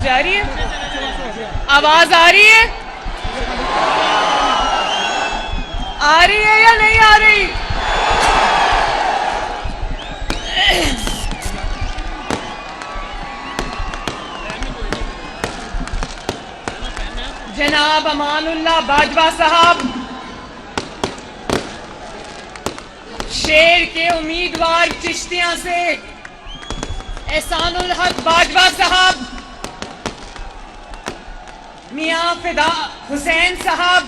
जा रही है? आवाज आ रही है? आ रही है या नहीं आ रही? जनाब अमानुल्लाह बाजवा साहब, शेर के उम्मीदवार चिश्तियां से एहसानुल हक बाजवा साहब, मियां फिदा हुसैन साहब,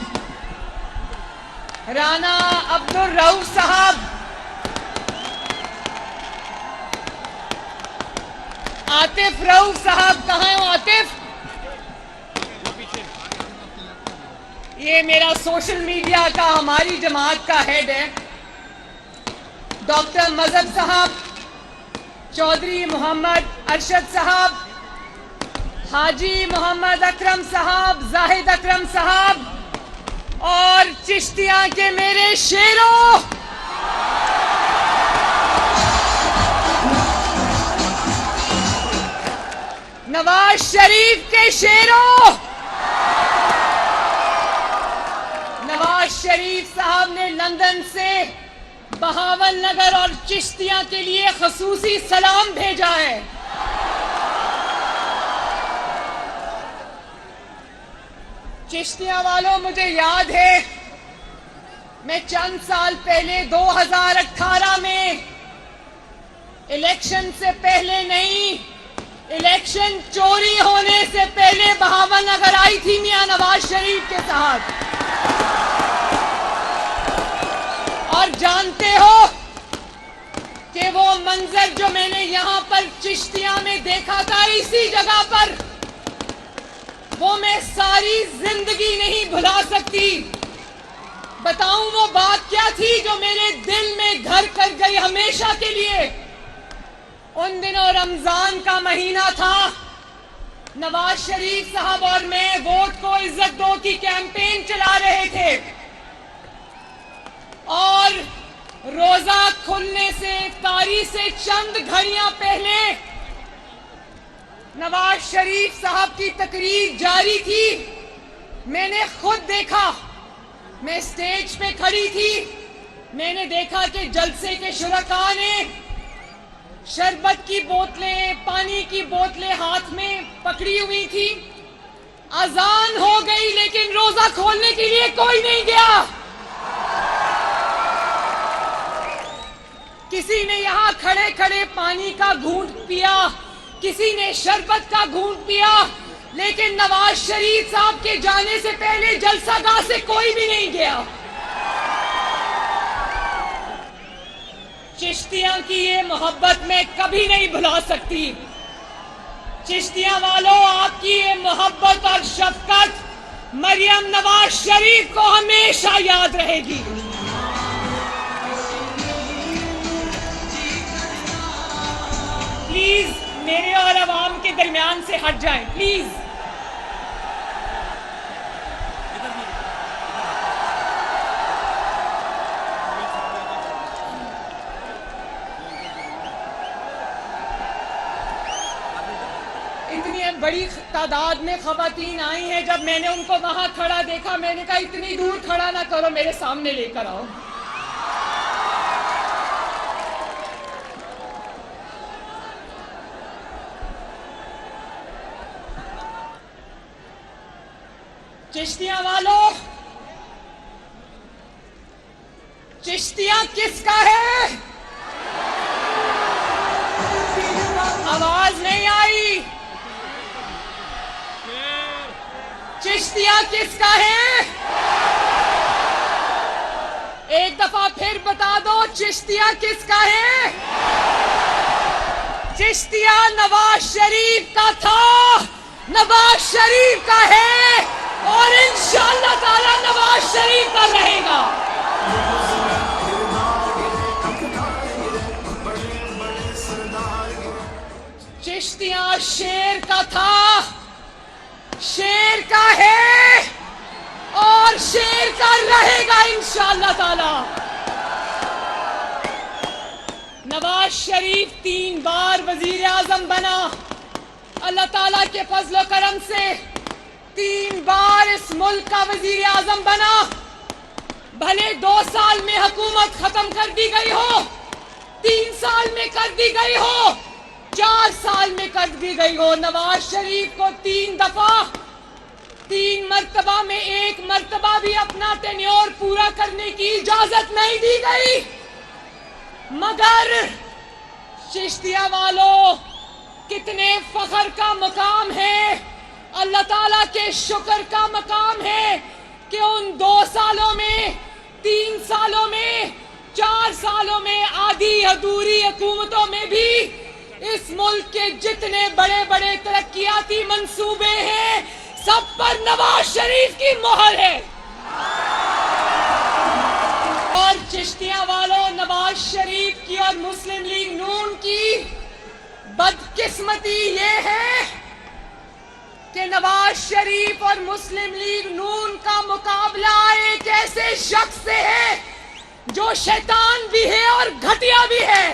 राना अब्दुल रऊफ साहब, आतिफ रऊफ साहब, कहाँ हैं आतिफ? ये मेरा सोशल मीडिया का हमारी जमात का हेड है। डॉक्टर मजहब साहब, चौधरी मोहम्मद अरशद साहब, हाजी मोहम्मद अकरम साहब, जाहिद अकरम साहब और चिश्तिया के मेरे शेरों, नवाज शरीफ के शेरों, नवाज शरीफ साहब ने लंदन से बहावल नगर और चिश्तिया के लिए खसूसी सलाम भेजा है। चिश्तिया वालों, मुझे याद है मैं चंद साल पहले 2018 में इलेक्शन से पहले नहीं, इलेक्शन चोरी होने से पहले बहावल नगर आई थी मियां नवाज शरीफ के साथ। और जानते हो कि वो मंजर जो मैंने यहां पर चिश्तिया में देखा था, इसी जगह पर, वो मैं सारी जिंदगी नहीं भुला सकती। बताऊं वो बात क्या थी जो मेरे दिल में घर कर गई हमेशा के लिए। उन दिनों रमजान का महीना था, नवाज शरीफ साहब और मैं वोट को इज्जत दो की कैंपेन चला रहे थे और रोजा खुलने से इफ्तारी से चंद घड़ियां पहले नवाज शरीफ साहब की तकरीर जारी थी। मैंने खुद देखा, मैं स्टेज पे खड़ी थी, मैंने देखा कि जलसे के शुरका ने शरबत की बोतलें, पानी की बोतलें हाथ में पकड़ी हुई थी। अजान हो गई लेकिन रोजा खोलने के लिए कोई नहीं गया। किसी ने यहां खड़े खड़े पानी का घूंट पिया, किसी ने शरबत का घूंट पिया, लेकिन नवाज शरीफ साहब के जाने से पहले जलसागाह से कोई भी नहीं गया। चिश्तिया की ये मोहब्बत मैं कभी नहीं भुला सकती। चिश्तिया वालों, आपकी ये मोहब्बत और शफकत मरियम नवाज शरीफ को हमेशा याद रहेगी। प्लीज मेरे और अवाम के दरमियान से हट जाएं, प्लीज। इतनी बड़ी तादाद में खवातीन आई हैं, जब मैंने उनको वहां खड़ा देखा, मैंने कहा इतनी दूर खड़ा ना करो, मेरे सामने लेकर आओ। चिश्तिया वालों, चिश्तिया किसका है? आवाज नहीं आई। चिश्तिया किसका है? एक दफा फिर बता दो, चिश्तिया किसका है? चिश्तिया नवाज शरीफ का था, नवाज शरीफ का है और इंशाअल्लाह ताला नवाज शरीफ का रहेगा। चिश्तिया शेर का था, शेर का है और शेर का रहेगा इंशाअल्लाह ताला। नवाज शरीफ 3 बार वजीर आजम बना, अल्लाह ताला के फजलो करम से 3 बार इस मुल्क का वजीर आजम बना। भले 2 साल में हुकूमत खत्म कर दी गई हो, 3 साल में कर दी गई हो, 4 साल में कर दी गई हो, नवाज शरीफ को 3 दफा 3 मर्तबा में 1 मर्तबा भी अपना टेन्योर पूरा करने की इजाजत नहीं दी गई। मगर चिश्तिया वालों, कितने फख्र का मकाम है, अल्लाह ताला के शुक्र का मकाम है कि उन 2 सालों में, 3 सालों में, 4 सालों में, आधी अधूरी हुकूमतों में भी इस मुल्क के जितने बड़े बड़े तरक्कियाती मंसूबे हैं, सब पर नवाज शरीफ की मोहर है। और चिश्तिया वालों, नवाज शरीफ की और मुस्लिम लीग नून की बदकिस्मती ये है कि नवाज शरीफ और मुस्लिम लीग नून का मुकाबला एक ऐसे शख्स से है जो शैतान भी है और घटिया भी है।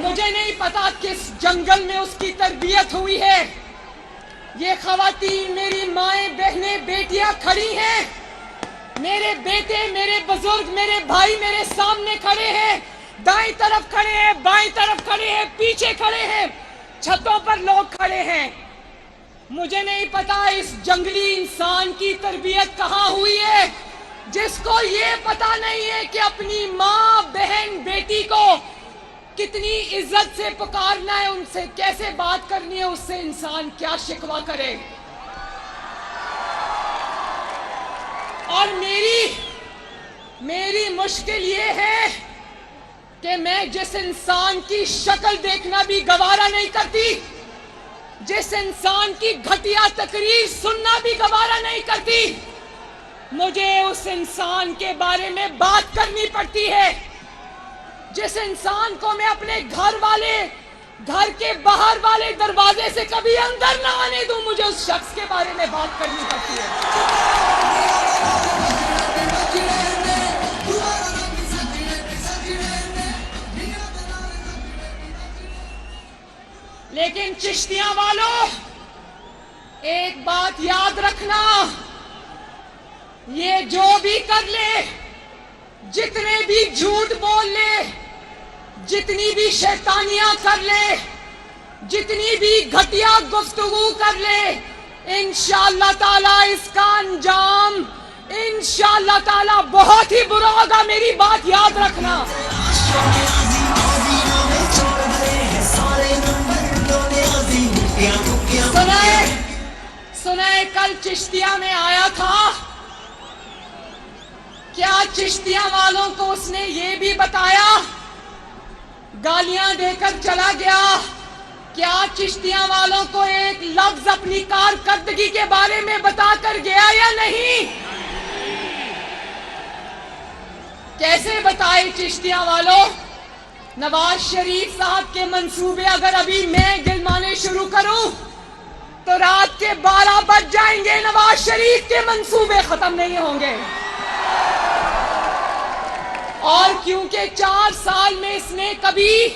मुझे नहीं पता किस जंगल में उसकी तरबियत हुई है। ये खवातीन, मेरी माएं, बहनें, बेटियां खड़ी हैं, मेरे बेटे, मेरे बुजुर्ग, मेरे भाई मेरे सामने खड़े हैं, दाईं तरफ खड़े हैं, बाईं तरफ खड़े हैं, पीछे खड़े हैं, छतों पर लोग खड़े हैं। मुझे नहीं पता इस जंगली इंसान की तरबियत कहाँ हुई है, जिसको ये पता नहीं है कि अपनी माँ, बहन, बेटी को कितनी इज्जत से पुकारना है, उनसे कैसे बात करनी है, उससे इंसान क्या शिकवा करे। और मेरी मुश्किल ये है कि मैं जिस इंसान की शक्ल देखना भी गवारा नहीं करती, जिस इंसान की घटिया तकरीर सुनना भी गवारा नहीं करती, मुझे उस इंसान के बारे में बात करनी पड़ती है। जिस इंसान को मैं अपने घर के बाहर वाले दरवाजे से कभी अंदर ना आने दूं, मुझे उस शख्स के बारे में बात करनी पड़ती है। लेकिन चिश्तिया वालों, एक बात याद रखना, ये जो भी कर ले, जितने भी झूठ बोल ले, जितनी भी शैतानियां कर ले, जितनी भी घटिया गुफ्तगू कर ले, इंशाअल्लाह ताला इसका अंजाम इंशाअल्लाह ताला बहुत ही बुरा होगा। मेरी बात याद रखना। सुनाए कल चिश्तिया में आया था, क्या चिश्तिया वालों को उसने ये भी बताया, गालियां देकर चला गया, क्या चिश्तिया वालों को एक लफ्ज अपनी कारकर्दगी के बारे में बताकर गया या नहीं? कैसे बताए चिश्तिया वालों? नवाज शरीफ साहब के मंसूबे अगर अभी मैं गिनवाने शुरू करूं तो रात के 12 बज जाएंगे, नवाज शरीफ के मंसूबे खत्म नहीं होंगे। और क्योंकि 4 साल में इसने कभी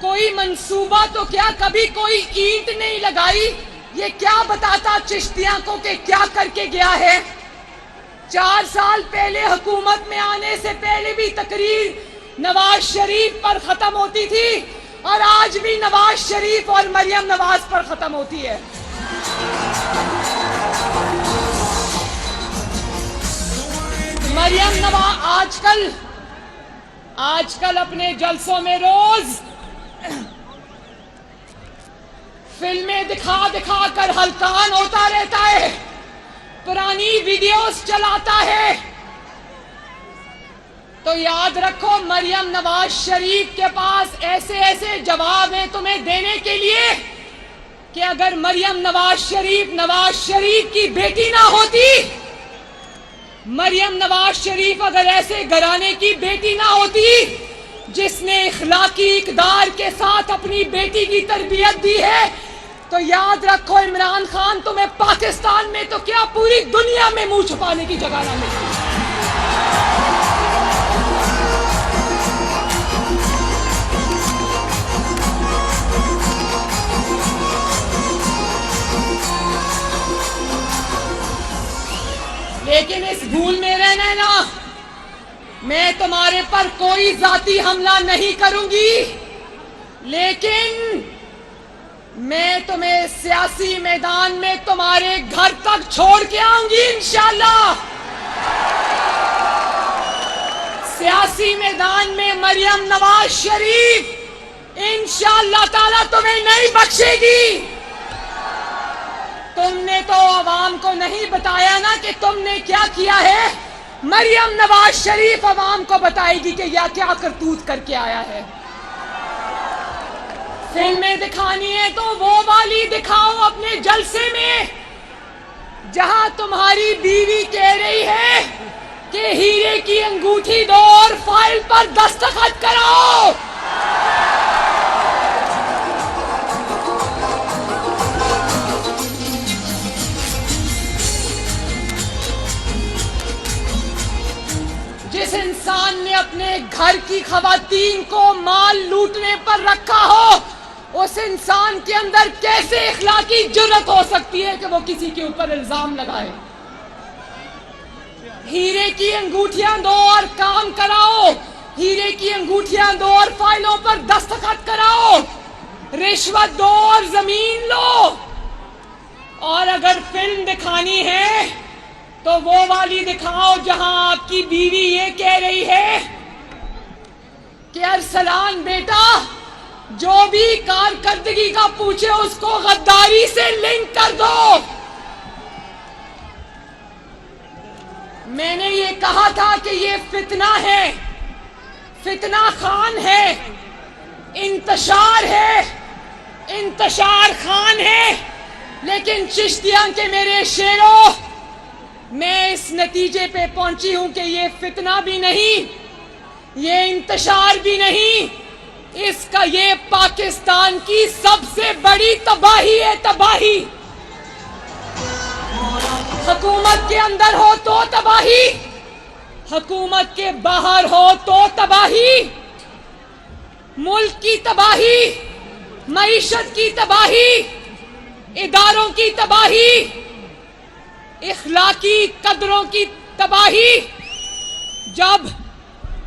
कोई मंसूबा तो क्या, कभी कोई ईंट नहीं लगाई, ये क्या बताता चिश्तिया को कि क्या करके गया है। 4 साल पहले हुकूमत में आने से पहले भी तकरीर नवाज शरीफ पर खत्म होती थी और आज भी नवाज शरीफ और मरियम नवाज पर खत्म होती है। मरियम नवाज आजकल अपने जलसों में रोज फिल्में दिखा दिखा कर हलकान होता रहता है, पुरानी वीडियोस चलाता है। तो याद रखो, मरियम नवाज शरीफ के पास ऐसे ऐसे जवाब हैं तुम्हें देने के लिए कि अगर मरियम नवाज शरीफ की बेटी ना होती, मरियम नवाज शरीफ अगर ऐसे घराने की बेटी ना होती जिसने इखलाकी इकदार के साथ अपनी बेटी की तरबियत दी है, तो याद रखो इमरान खान तुम्हें पाकिस्तान में तो क्या पूरी दुनिया में मुंह छुपाने की जगह ना मिलेगी। लेकिन इस भूल में रहना ना, मैं तुम्हारे पर कोई जाती हमला नहीं करूंगी, लेकिन मैं तुम्हें सियासी मैदान में तुम्हारे घर तक छोड़ के आऊंगी इंशाल्लाह। सियासी मैदान में मरियम नवाज शरीफ इंशाल्लाह ताला तुम्हें नहीं बख्शेगी। तुमने तो अवाम को नहीं बताया ना कि तुमने क्या किया है। मरियम नवाज शरीफ अवाम को बताएगी कि यह क्या करतूत करके आया है। फिल्में दिखानी है तो वो वाली दिखाओ अपने जलसे में, जहां तुम्हारी बीवी कह रही है कि हीरे की अंगूठी दो और फाइल पर दस्तखत कराओ। जिस इंसान ने अपने घर की खवातीन को माल लूटने पर रखा हो, उस इंसान के अंदर कैसे इखलाकी जुर्रत हो सकती है कि वो किसी के ऊपर इल्जाम लगाए। हीरे की अंगूठियां दो और काम कराओ, हीरे की अंगूठियां दो और फाइलों पर दस्तखत कराओ, रिश्वत दो और जमीन लो। और अगर फिल्म दिखानी है तो वो वाली दिखाओ जहां आपकी बीवी ये कह रही है कि अरसलान बेटा जो भी कारकर्दगी का पूछे उसको गद्दारी से लिंक कर दो। मैंने ये कहा था कि ये फितना है, फितना खान है, इंतशार है, इंतशार खान है। लेकिन चिश्तिया के मेरे शेरों, मैं इस नतीजे पे पहुंची हूं कि ये फितना भी नहीं, ये इंतशार भी नहीं, इसका ये पाकिस्तान की सबसे बड़ी तबाही है। तबाही हुकूमत के अंदर हो तो तबाही, हुकूमत के बाहर हो तो तबाही, मुल्क की तबाही, मईशत की तबाही, इदारों की तबाही, इखलाकी कदरों की तबाही। जब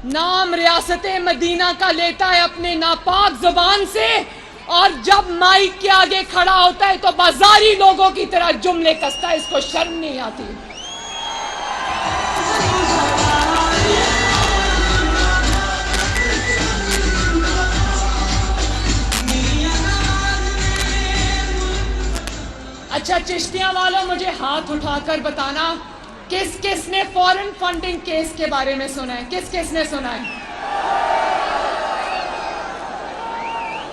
नाम रियासते मदीना का लेता है अपने नापाक जुबान से, और जब माइक के आगे खड़ा होता है तो बाजारी लोगों की तरह जुमले कसता है, इसको शर्म नहीं आती। अच्छा चिश्तिया वालों, मुझे हाथ उठाकर बताना किस किस ने फॉरेन फंडिंग केस के बारे में सुना है? किस किस ने सुना है?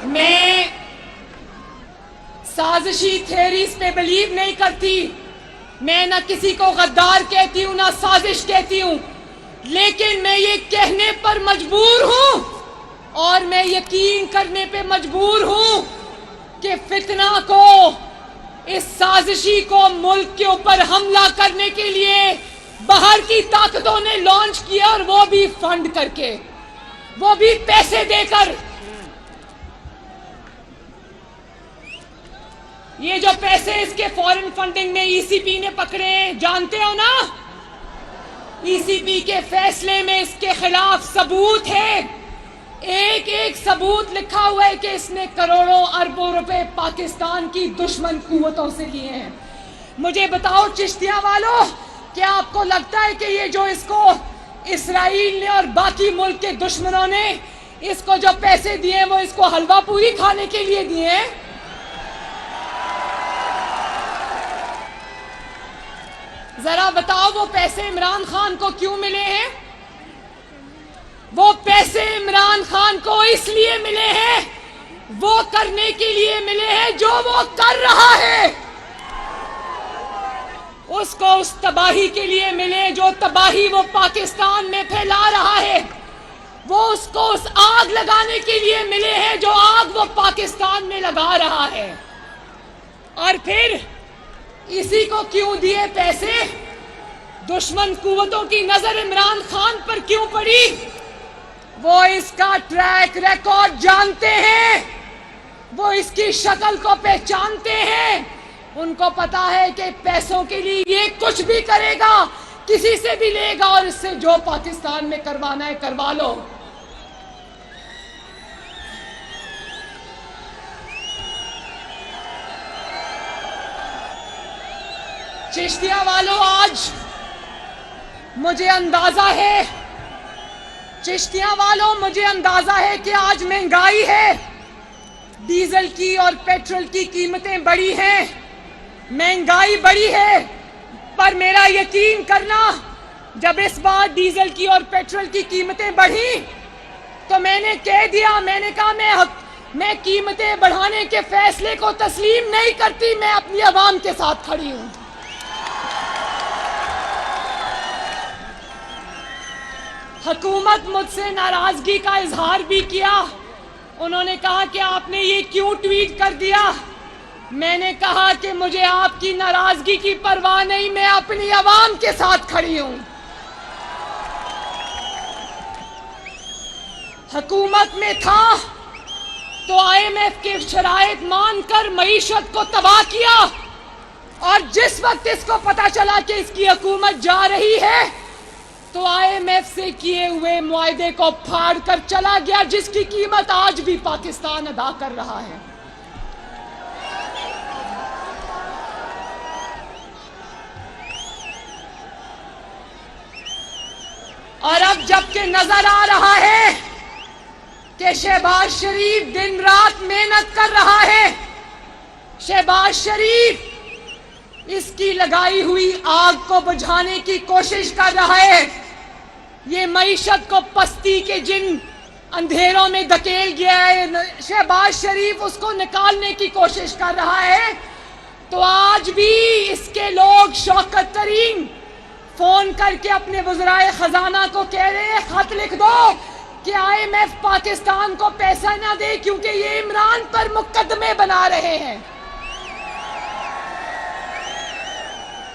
मैं साजिशी थ्योरीज पे बिलीव नहीं करती। मैं ना किसी को गद्दार कहती हूं ना साजिश कहती हूं, लेकिन मैं ये कहने पर मजबूर हूं और मैं यकीन करने पे मजबूर हूं कि फितना को, इस साजिशी को मुल्क के ऊपर हमला करने के लिए बाहर की ताकतों ने लॉन्च किया, और वो भी फंड करके, वो भी पैसे देकर। ये जो पैसे इसके फॉरेन फंडिंग में ईसीपी ने पकड़े, जानते हो ना? ईसीपी के फैसले में इसके खिलाफ सबूत है, एक एक सबूत लिखा हुआ है कि इसने करोड़ों अरबों रुपए पाकिस्तान की दुश्मन कुव्वतों से लिए हैं। मुझे बताओ चिश्तिया वालों, क्या आपको लगता है कि ये जो इसको इसराइल ने और बाकी मुल्क के दुश्मनों ने इसको जो पैसे दिए वो इसको हलवा पूरी खाने के लिए दिए हैं? जरा बताओ वो पैसे इमरान खान को क्यों मिले हैं? वो पैसे इमरान खान को इसलिए मिले हैं, वो करने के लिए मिले हैं जो वो कर रहा है। उसको उस तबाही के लिए मिले जो तबाही वो पाकिस्तान में फैला रहा है। वो उसको उस आग लगाने के लिए मिले हैं जो आग वो पाकिस्तान में लगा रहा है। और फिर इसी को क्यों दिए पैसे? दुश्मन कुव्वतों की नजर इमरान खान पर क्यों पड़ी? वो इसका ट्रैक रिकॉर्ड जानते हैं, वो इसकी शक्ल को पहचानते हैं। उनको पता है कि पैसों के लिए ये कुछ भी करेगा, किसी से भी लेगा और इससे जो पाकिस्तान में करवाना है करवा लो। चिश्तिया वालों, आज मुझे अंदाजा है, चिश्तिया वालों मुझे अंदाजा है कि आज महंगाई है, डीजल की और पेट्रोल की कीमतें बढ़ी हैं, महंगाई बढ़ी है। पर मेरा यकीन करना, जब इस बार डीजल की और पेट्रोल की कीमतें बढ़ी तो मैंने कह दिया, मैंने कहा मैं कीमतें बढ़ाने के फैसले को तस्लीम नहीं करती, मैं अपनी आवाम के साथ खड़ी हूं। हुकूमत मुझसे नाराजगी का इजहार भी किया। उन्होंने कहा कि आपने ये क्यों ट्वीट कर दिया। मैंने कहा कि मुझे आपकी नाराजगी की परवाह नहीं, मैं अपनी आवाम के साथ खड़ी हूं। हुकूमत में था तो IMF के शराइत मानकर मईशत को तबाह किया, और जिस वक्त इसको पता चला कि इसकी हुकूमत जा रही है तो IMF से किए हुए मुआहदे को फाड़ कर चला गया, जिसकी कीमत आज भी पाकिस्तान अदा कर रहा है। और अब जबकि नजर आ रहा है कि शहबाज शरीफ दिन रात मेहनत कर रहा है, शहबाज शरीफ इसकी लगाई हुई आग को बुझाने की कोशिश कर रहा है, ये मईशत को पस्ती के जिन अंधेरों में धकेल गया है, शहबाज शरीफ उसको निकालने की कोशिश कर रहा है। तो आज भी इसके लोग शौकत तरीन फोन करके अपने वज़राए खजाना को कह रहे हैं, खत लिख दो कि IMF पाकिस्तान को पैसा ना दे क्योंकि ये इमरान पर मुकदमे बना रहे हैं।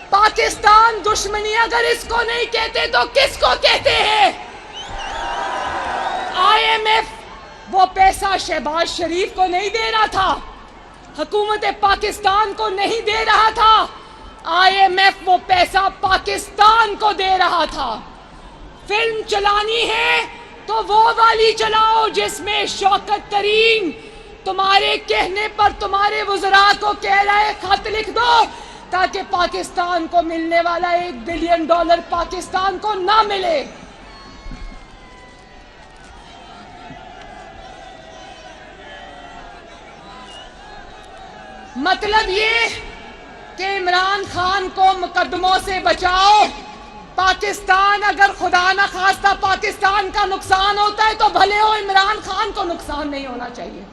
पाकिस्तान दुश्मनी अगर इसको नहीं कहते तो किसको कहते हैं? IMF वो पैसा शहबाज शरीफ को नहीं दे रहा था, हुकूमत पाकिस्तान को नहीं दे रहा था, IMF वो पैसा पाकिस्तान को दे रहा था। फिल्म चलानी है तो वो वाली चलाओ जिसमें शौकत तरीन तुम्हारे कहने पर तुम्हारे वज़रा को कह रहा है खत लिख दो ताकि पाकिस्तान को मिलने वाला $1 बिलियन पाकिस्तान को ना मिले। मतलब ये कि इमरान खान को मुकदमों से बचाओ, पाकिस्तान अगर खुदा न खास्ता पाकिस्तान का नुकसान होता है तो भले हो, इमरान खान को नुकसान नहीं होना चाहिए।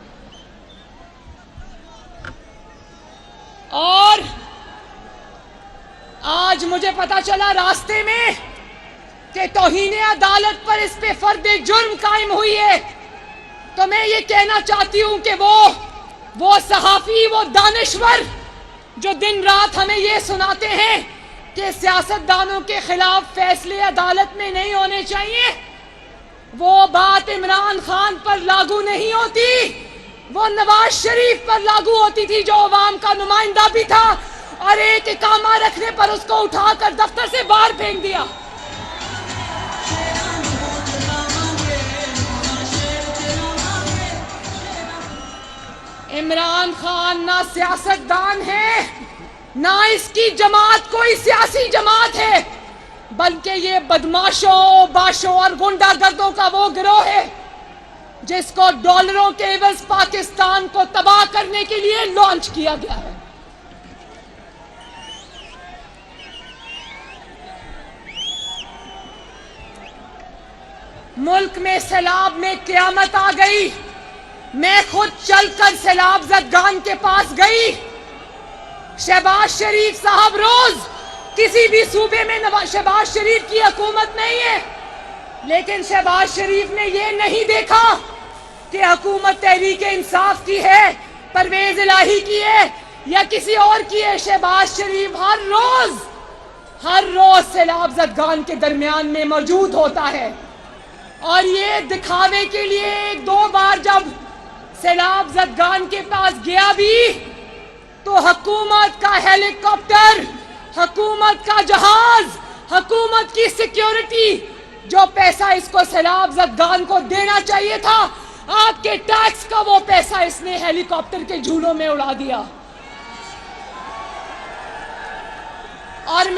और आज मुझे पता चला रास्ते में कि तौहीन अदालत पर इस पे फर्दे जुर्म कायम हुई है। तो मैं ये कहना चाहती हूं कि वो सहाफी, वो दानिश्वर जो दिन रात हमें ये सुनाते हैं कि सियासतदानों के खिलाफ फैसले अदालत में नहीं होने चाहिए, वो बात इमरान खान पर लागू नहीं होती, वो नवाज शरीफ पर लागू होती थी जो अवाम का नुमाइंदा भी था, और एक इकामा रखने पर उसको उठाकर दफ्तर से बाहर फेंक दिया। इमरान खान ना सियासतदान है, ना इसकी जमात कोई सियासी जमात है, बल्कि ये बदमाशों, बाशों और गुंडागर्दों का वो गिरोह है जिसको डॉलरों के एवज पाकिस्तान को तबाह करने के लिए लॉन्च किया गया है। मुल्क में सैलाब में क़यामत आ गई। मैं खुद चलकर सैलाब ज़दगान के पास गई। शहबाज शरीफ साहब, रोज किसी भी सूबे में शहबाज शरीफ की हुकूमत नहीं है, लेकिन शहबाज शरीफ ने ये नहीं देखा कि हुकूमत तहरीक इंसाफ की है, परवेज इलाही की है या किसी और की है। शहबाज शरीफ हर रोज सैलाब ज़दगान के दरमियान में मौजूद होता है। और ये दिखावे के लिए एक दो बार जब सैलाब ज़दगान के पास गया भी, तो हुकूमत का हेलीकॉप्टर, हुकूमत का जहाज, हुकूमत की सिक्योरिटी, जो पैसा इसको सैलाब ज़दगान को देना चाहिए था, आपके टैक्स का वो पैसा इसने हेलीकॉप्टर के झूलों में उड़ा दिया। और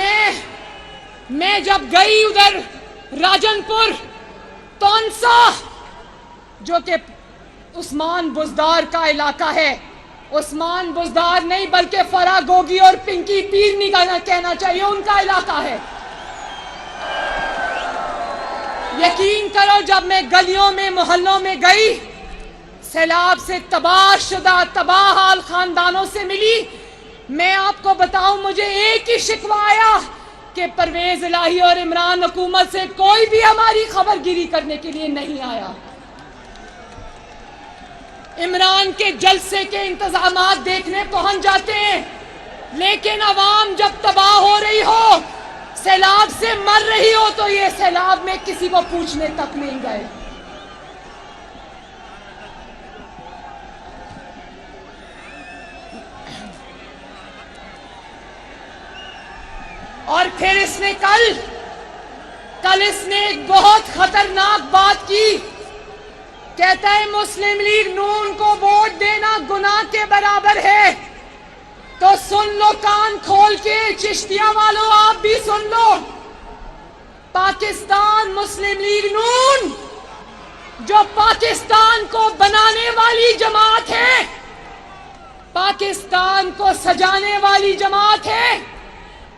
मैं जब गई उधर राजनपुर, तौनसा, जो कि उस्मान बुज़दार का इलाका है, उस्मान बुज़दार नहीं बल्कि फराह गोगी और पिंकी पीर निगाना कहना चाहिए, उनका इलाका है। यकीन करो, जब मैं गलियों में मोहल्लों में गई, सैलाब से तबाह शुदा तबाह हाल खानदानों से मिली, मैं आपको बताऊं, मुझे एक ही शिकवा आया कि परवेज इलाही और इमरान हुकूमत से कोई भी हमारी खबरगिरी करने के लिए नहीं आया। इमरान के जलसे के इंतजामात देखने पहुंच जाते हैं, लेकिन अवाम जब तबाह हो रही हो, सैलाब से मर रही हो, तो ये सैलाब में किसी को पूछने तक नहीं गए। और फिर इसने कल इसने एक बहुत खतरनाक बात की। कहता है मुस्लिम लीग नून को वोट देना गुनाह के बराबर है। तो सुन लो कान खोल के, चिश्तिया वालों आप भी सुन लो। पाकिस्तान मुस्लिम लीग नून, जो पाकिस्तान को बनाने वाली जमात है, पाकिस्तान को सजाने वाली जमात है,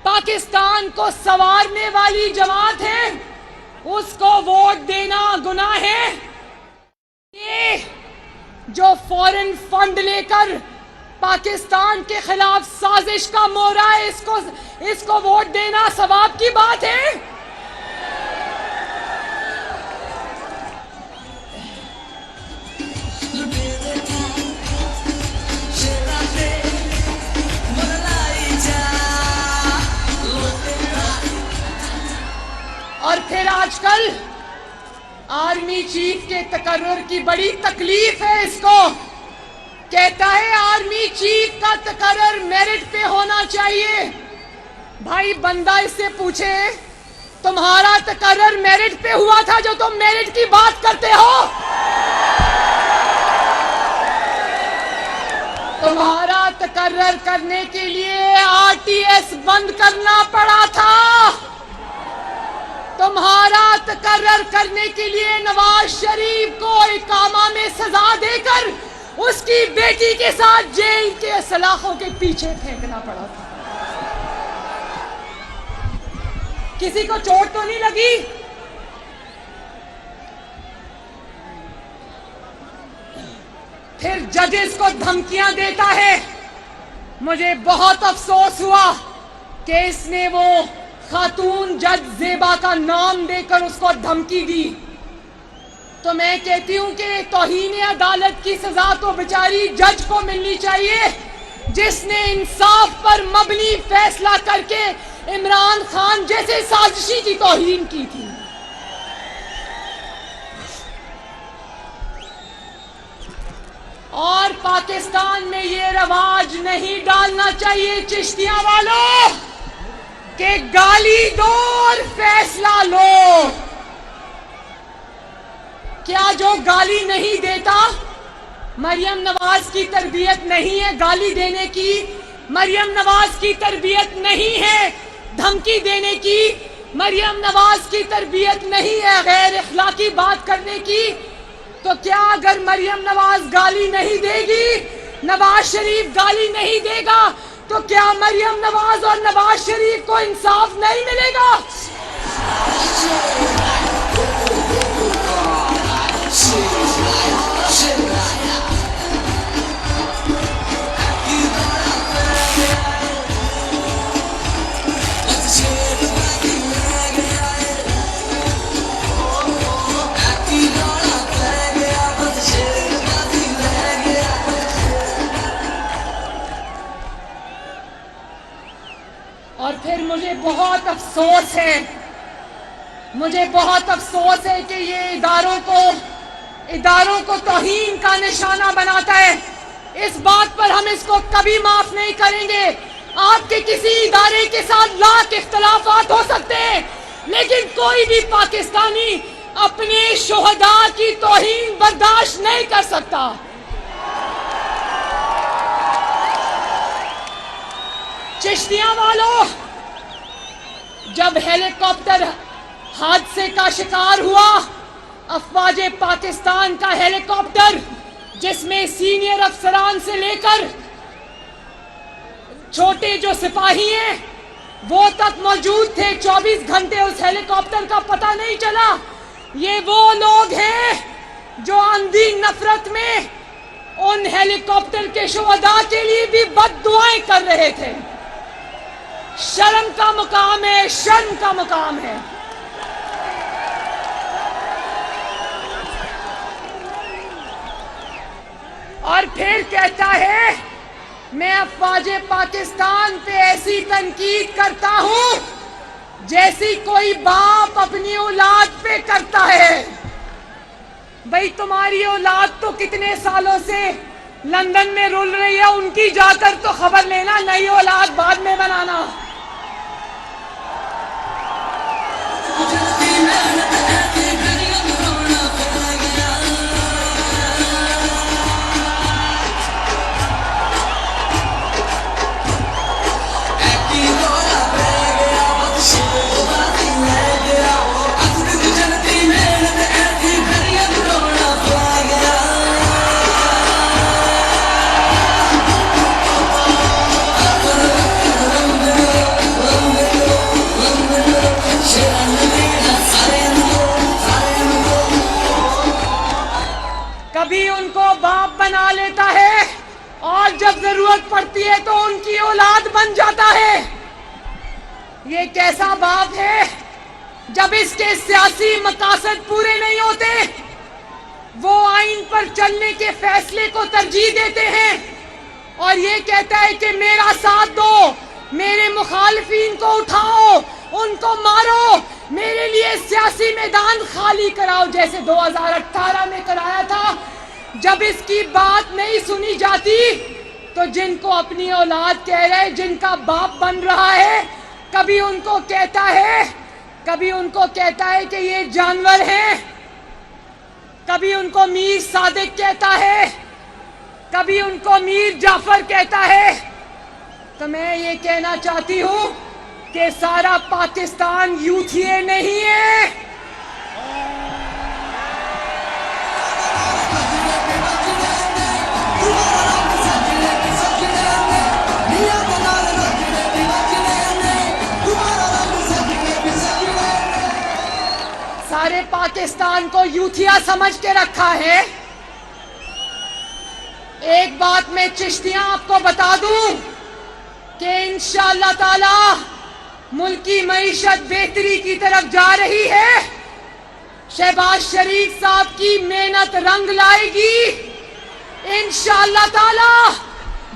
पाकिस्तान को संवारने वाली जमात है, उसको वोट देना गुनाह है। ये जो फॉरेन फंड लेकर पाकिस्तान के खिलाफ साजिश का मोहरा है, इसको वोट देना सवाब की बात है। और फिर आजकल आर्मी चीफ के तकर्रुर की बड़ी तकलीफ है इसको। कहता है आर्मी चीफ का तकर्रुर मेरिट पे होना चाहिए। भाई बंदा इससे पूछे, तुम्हारा तकर्रुर मेरिट पे हुआ था जो तुम मेरिट की बात करते हो? तुम्हारा तकर्रुर करने के लिए आरटीएस बंद करना पड़ा था। तुम्हारा तकर्रुर करने के लिए नवाज शरीफ को इकामा में सजा देकर उसकी बेटी के साथ जेल के सलाखों के पीछे फेंकना पड़ा था। किसी को चोट तो नहीं लगी? फिर जजेस को धमकियां देता है। मुझे बहुत अफसोस हुआ कि इसने वो खातून जज जेबा का नाम देकर उसको धमकी दी। तो मैं कहती हूं कि तौहीन अदालत की सजा तो बेचारी जज को मिलनी चाहिए, जिसने इंसाफ पर मबनी फैसला करके इमरान खान जैसे साजिशी की तौहीन की थी। और पाकिस्तान में ये रवाज नहीं डालना चाहिए चिश्तिया वालों कि गाली दो और फैसला लो। क्या जो गाली नहीं देता, मरियम नवाज की तरबियत नहीं है गाली देने की, मरियम नवाज की तरबियत नहीं है धमकी देने की, मरियम नवाज की तरबियत नहीं है गैर इखलाकी बात करने की। तो क्या अगर मरियम नवाज गाली नहीं देगी, नवाज शरीफ गाली नहीं देगा, तो क्या मरियम नवाज और नवाज शरीफ को इंसाफ नहीं मिलेगा? और फिर मुझे बहुत अफसोस है, मुझे बहुत अफसोस है कि ये इदारों को तौहीन का निशाना बनाता है। इस बात पर हम इसको कभी माफ नहीं करेंगे। आपके किसी इदारे के साथ लाख इख्तलाफात हो सकते हैं, लेकिन कोई भी पाकिस्तानी अपने शोहदा की तौहीन बर्दाश्त नहीं कर सकता। चिश्तिया वालों, जब हेलीकॉप्टर हादसे का शिकार हुआ, अफवाज पाकिस्तान का हेलीकॉप्टर जिसमें सीनियर अफसरान से लेकर छोटे जो सिपाही हैं वो तक मौजूद थे, 24 घंटे उस हेलीकॉप्टर का पता नहीं चला। ये वो लोग हैं जो अंधी नफरत में उन हेलीकॉप्टर के शुहदा के लिए भी बद्दुआएं कर रहे थे। शर्म का मुकाम है, शर्म का मुकाम है। और फिर कहता है मैं अफवाज पाकिस्तान पे ऐसी तनकीद करता हूं जैसी कोई बाप अपनी औलाद पे करता है। भाई तुम्हारी औलाद तो कितने सालों से लंदन में रुल रही है, उनकी जाकर तो खबर लेना, नई औलाद बाद में बनाना। कभी उनको बाप बना लेता है और जब जरूरत पड़ती है तो उनकी औलाद बन जाता है। ये कैसा बाप है जब इसके सियासी मकासद पूरे नहीं होते, वो आइन पर चलने के फैसले को तरजीह देते हैं और ये कहता है कि मेरा साथ दो, मेरे मुखालिफिन को उठाओ, उनको मारो, मेरे लिए सियासी मैदान खाली कराओ, जैसे 2018 में कराया था। जब इसकी बात नहीं सुनी जाती तो जिनको अपनी औलाद कह रहे, जिनका बाप बन रहा है, कभी उनको कहता है कि ये जानवर हैं, कभी उनको मीर सादिक कहता है, कभी उनको मीर जाफर कहता है। तो मैं ये कहना चाहती हूं कि सारा पाकिस्तान यूथिए नहीं है। सारे पाकिस्तान को यूथिया समझ के रखा है। एक बात मैं चिश्तियां आपको बता दूं कि इंशाअल्लाह ताला मुल्क की मईशत बेहतरी की तरफ जा रही है। शहबाज शरीफ साहब की मेहनत रंग लाएगी इंशाअल्लाह ताला।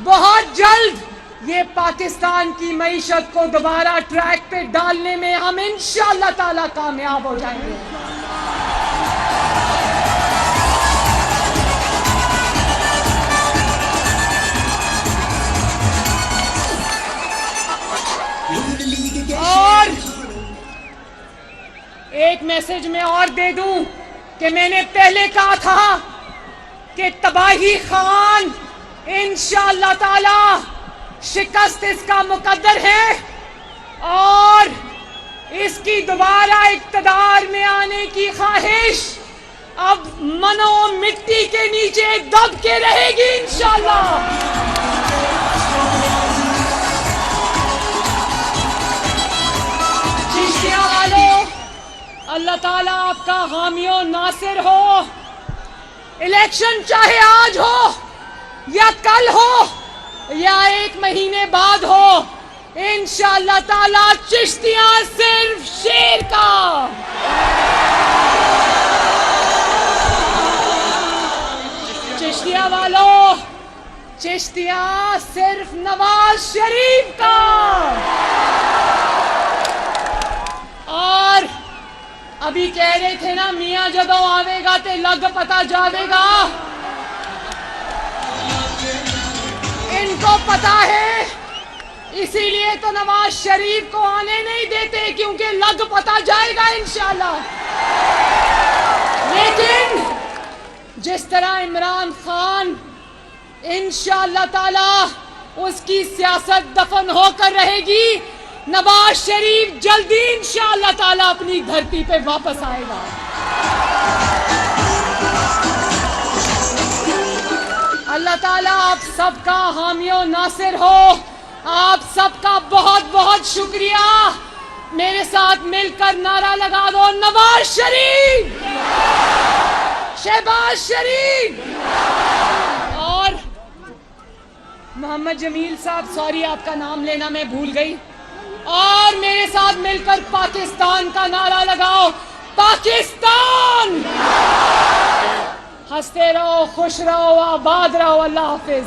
बहुत जल्द ये पाकिस्तान की मईशत को दोबारा ट्रैक पे डालने में हम इंशाअल्लाह ताला कामयाब हो जाएंगे। और एक मैसेज मैं और दे दूं कि मैंने पहले कहा था कि तबाही खान इंशाअल्लाह ताला शिकस्त इसका मुकद्दर है और इसकी दोबारा इक्तदार में आने की ख्वाहिश अब मनो मिट्टी के नीचे दब के रहेगी इंशाअल्लाह। चिश्तिया वालों, अल्लाह ताला आपका हामियो नासिर हो। इलेक्शन चाहे आज हो या कल हो या 1 महीने बाद हो, इंशाअल्लाह ताला चिश्तिया सिर्फ शेर का। चिश्तिया वालों, चिश्तिया सिर्फ नवाज शरीफ का। और अभी कह रहे थे ना, मियां जदों आवेगा ते लग पता जावेगा। इनको पता है, इसीलिए तो नवाज शरीफ को आने नहीं देते, क्योंकि लग पता जाएगा इंशाल्लाह। लेकिन जिस तरह इमरान खान इंशाल्लाह ताला उसकी सियासत दफन होकर रहेगी, नवाज शरीफ जल्दी इंशाल्लाह ताला अपनी धरती पे वापस आएगा। अल्लाह ताला आप सबका हामियो नासिर हो। आप सबका बहुत बहुत शुक्रिया। मेरे साथ मिलकर नारा लगा दो, नवाज शरीफ, शहबाज शरीफ। और मोहम्मद जमील साहब, सॉरी आपका नाम लेना मैं भूल गई। और मेरे साथ मिलकर पाकिस्तान का नारा लगाओ, पाकिस्तान। हंसते रहो, खुश रहो, आबाद रहो। अल्लाह हाफिज।